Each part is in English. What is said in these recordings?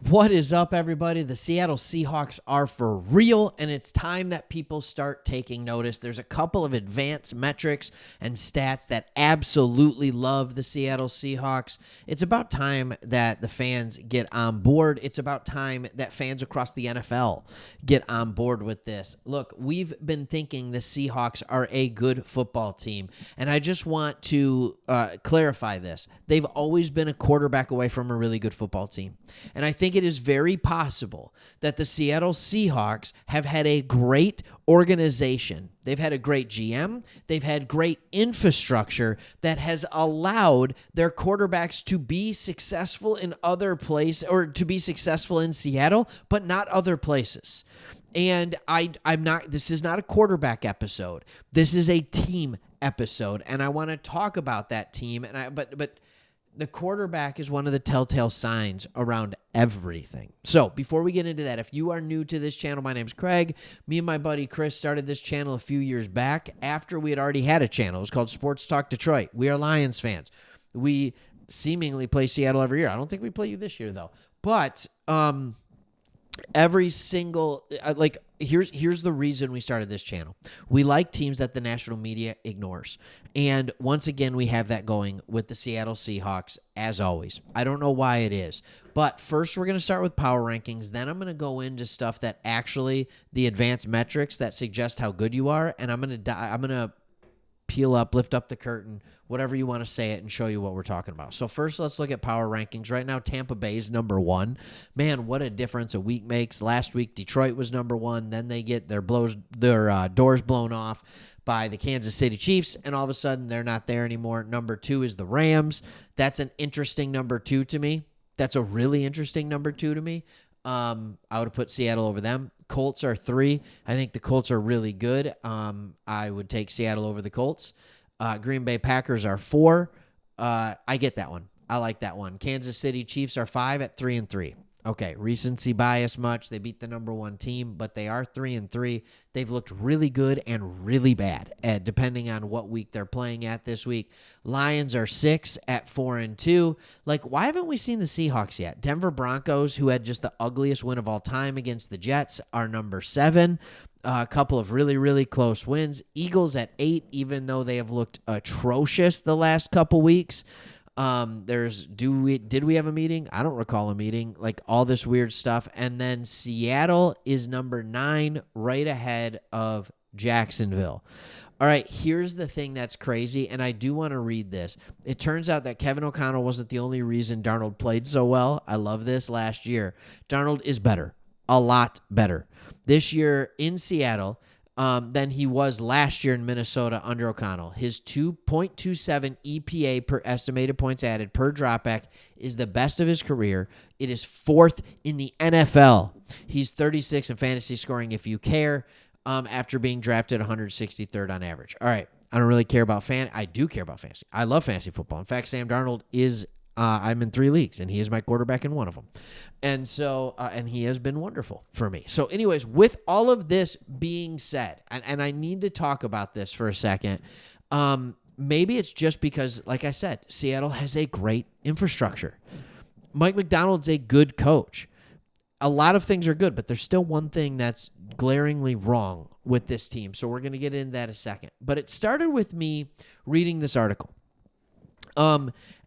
What is up, everybody? The Seattle Seahawks are for real, and it's time that people start taking notice. There's a couple of advanced metrics and stats that absolutely love the Seattle Seahawks. It's about time that the fans get on board. It's about time that fans across the NFL get on board with this. Look, we've been thinking the Seahawks are a good football team, and I just want to clarify this. They've always been a quarterback away from a really good football team, and I think it is very possible that the Seattle Seahawks have had a great organization. They've had a great GM. They've had great infrastructure that has allowed their quarterbacks to be successful in other places, or to be successful in Seattle, but not other places. And I'm not, this is not a quarterback episode. This is a team episode. And I want to talk about that team. But the quarterback is one of the telltale signs around everything. So before we get into that, if you are new to this channel, my name's Craig. Me and my buddy Chris started this channel a few years back after we had already had a channel. It was called Sports Talk Detroit. We are Lions fans. We seemingly play Seattle every year. I don't think we play you this year, though. But every single here's the reason we started this channel. We like teams that the national media ignores. And once again, we have that going with the Seattle Seahawks, as always. I don't know why it is. But first, we're going to start with power rankings. Then I'm going to go into stuff that actually, the advanced metrics that suggest how good you are. And I'm going to peel up, lift up the curtain, whatever you want to say it, and show you what we're talking about. So first, let's look at power rankings. Right now, Tampa Bay is number one. Man, what a difference a week makes. Last week, Detroit was number one. Then they get their doors blown off by the Kansas City Chiefs, and all of a sudden, they're not there anymore. Number two is the Rams. That's an interesting number two to me. That's a really interesting number two to me. I would have put Seattle over them. Colts are three. I think the Colts are really good. I would take Seattle over the Colts. Green Bay Packers are four. I get that one. I like that one. Kansas City Chiefs are five at 3-3. Okay, recency bias much. They beat the number one team, but they are 3-3. They've looked really good and really bad, depending on what week they're playing at this week. Lions are 6 at 4-2. Like, why haven't we seen the Seahawks yet? Denver Broncos, who had just the ugliest win of all time against the Jets, are number 7. A couple of really, really close wins. Eagles at 8, even though they have looked atrocious the last couple weeks. Did we have a meeting? I don't recall a meeting. Like, all this weird stuff. And then Seattle is number 9, right ahead of Jacksonville. All right, here's the thing that's crazy, and I do want to read this. It turns out that Kevin O'Connell wasn't the only reason Darnold played so well. I love this. Last year, Darnold is better, a lot better this year in Seattle than he was last year in Minnesota under O'Connell. His 2.27 EPA per estimated points added per dropback is the best of his career. It is 4th in the NFL. He's 36 in fantasy scoring, if you care, after being drafted 163rd on average. All right, I don't really care about I do care about fantasy. I love fantasy football. In fact, Sam Darnold is I'm in 3 leagues, and he is my quarterback in one of them. And so, and he has been wonderful for me. So anyways, with all of this being said, and I need to talk about this for a second, maybe it's just because, like I said, Seattle has a great infrastructure. Mike Macdonald's a good coach. A lot of things are good, but there's still one thing that's glaringly wrong with this team. So we're going to get into that in a second. But it started with me reading this article.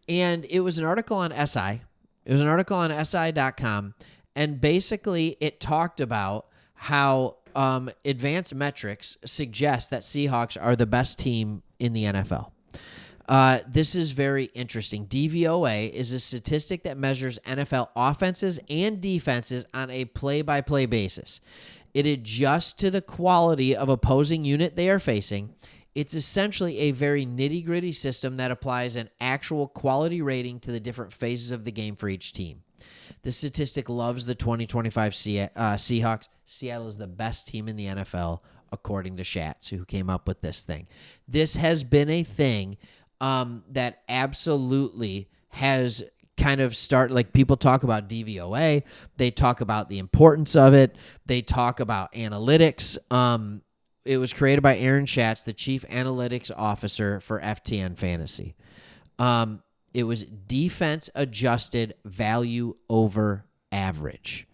And it was an article on SI. It was an article on SI.com. And basically, it talked about how advanced metrics suggest that Seahawks are the best team in the NFL. This is very interesting. DVOA is a statistic that measures NFL offenses and defenses on a play-by-play basis. It adjusts to the quality of opposing unit they are facing. It's essentially a very nitty-gritty system that applies an actual quality rating to the different phases of the game for each team. The statistic loves the 2025 Seahawks. Seattle is the best team in the NFL, according to Schatz, who came up with this thing. This has been a thing that absolutely has kind of like, people talk about DVOA. They talk about the importance of it. They talk about analytics. It was created by Aaron Schatz, the chief analytics officer for FTN Fantasy. It was defense adjusted value over average.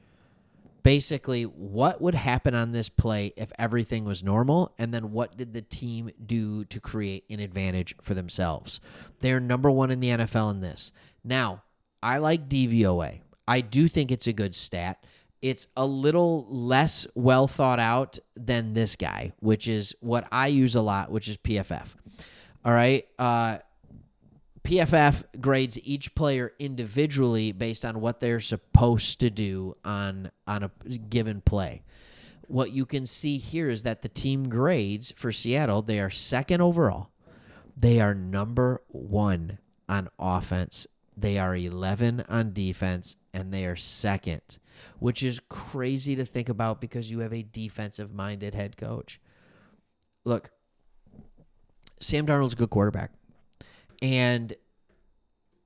Basically, what would happen on this play if everything was normal, and then what did the team do to create an advantage for themselves? They're number 1 in the NFL in this. Now, I like DVOA. I do think it's a good stat. It's a little less well thought out than this guy, which is what I use a lot, which is PFF. All right? PFF grades each player individually based on what they're supposed to do on a given play. What you can see here is that the team grades for Seattle, they are second overall. They are number 1 on offense. They are 11 on defense, and they are second, which is crazy to think about because you have a defensive-minded head coach. Look, Sam Darnold's a good quarterback. And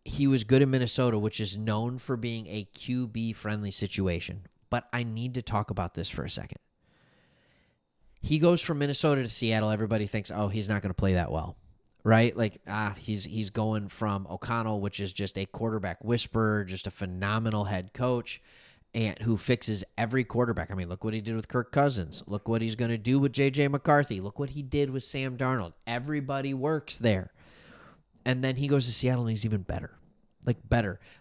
he was good in Minnesota, which is known for being a QB-friendly situation. But I need to talk about this for a second. He goes from Minnesota to Seattle. Everybody thinks, oh, he's not going to play that well, right? Like, he's going from O'Connell, which is just a quarterback whisperer, just a phenomenal head coach, and who fixes every quarterback. I mean, look what he did with Kirk Cousins. Look what he's going to do with J.J. McCarthy. Look what he did with Sam Darnold. Everybody works there. And then he goes to Seattle and he's even better.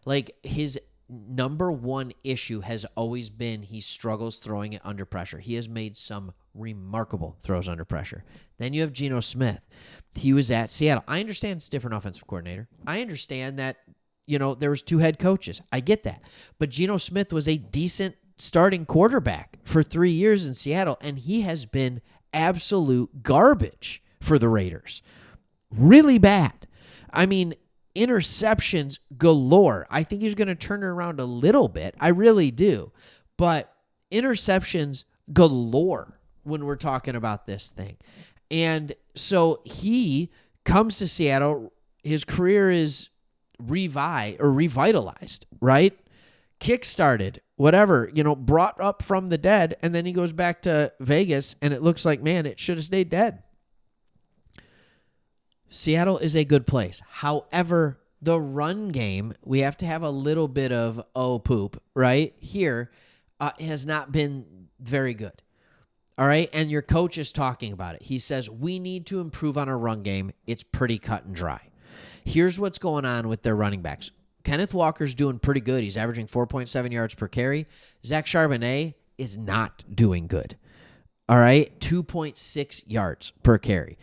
Like his number 1 issue has always been he struggles throwing it under pressure. He has made some remarkable throws under pressure. Then you have Geno Smith. He was at Seattle. I understand it's a different offensive coordinator. I understand that, there was 2 head coaches. I get that. But Geno Smith was a decent starting quarterback for 3 years in Seattle, and he has been absolute garbage for the Raiders. Really bad. I mean, interceptions galore. I think he's going to turn it around a little bit. I really do. But interceptions galore when we're talking about this thing. And so he comes to Seattle. His career is revitalized, right? Kickstarted, whatever, brought up from the dead. And then he goes back to Vegas, and it looks like, man, it should have stayed dead. Seattle is a good place. However, the run game, we have to have a little bit of poop, right? Here, has not been very good. All right? And your coach is talking about it. He says, we need to improve on our run game. It's pretty cut and dry. Here's what's going on with their running backs. Kenneth Walker's doing pretty good. He's averaging 4.7 yards per carry. Zach Charbonnet is not doing good. All right? 2.6 yards per carry.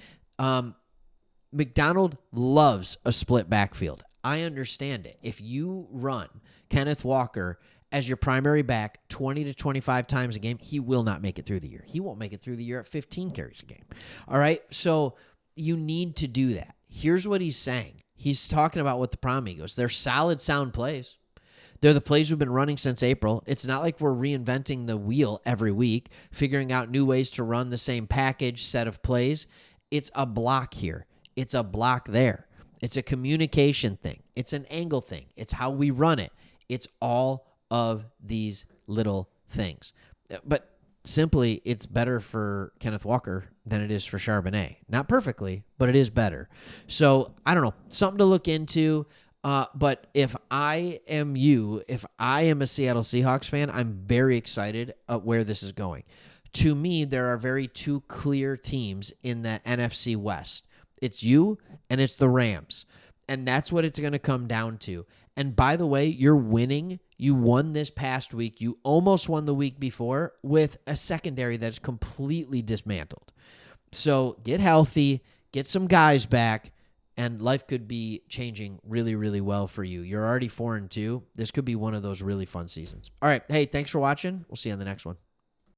McDonald loves a split backfield. I understand it. If you run Kenneth Walker as your primary back 20 to 25 times a game, he will not make it through the year. He won't make it through the year at 15 carries a game. All right? So you need to do that. Here's what he's saying. He's talking about what the problem he goes. They're solid, sound plays. They're the plays we've been running since April. It's not like we're reinventing the wheel every week, figuring out new ways to run the same package set of plays. It's a block here. It's a block there. It's a communication thing. It's an angle thing. It's how we run it. It's all of these little things. But simply, it's better for Kenneth Walker than it is for Charbonnet. Not perfectly, but it is better. So, I don't know. Something to look into. But if I am a Seattle Seahawks fan, I'm very excited where this is going. To me, there are very 2 clear teams in the NFC West. It's you and it's the Rams. And that's what it's going to come down to. And by the way, you're winning. You won this past week. You almost won the week before with a secondary that's completely dismantled. So get healthy, get some guys back, and life could be changing really, really well for you. You're already 4-2. This could be one of those really fun seasons. All right. Hey, thanks for watching. We'll see you on the next one.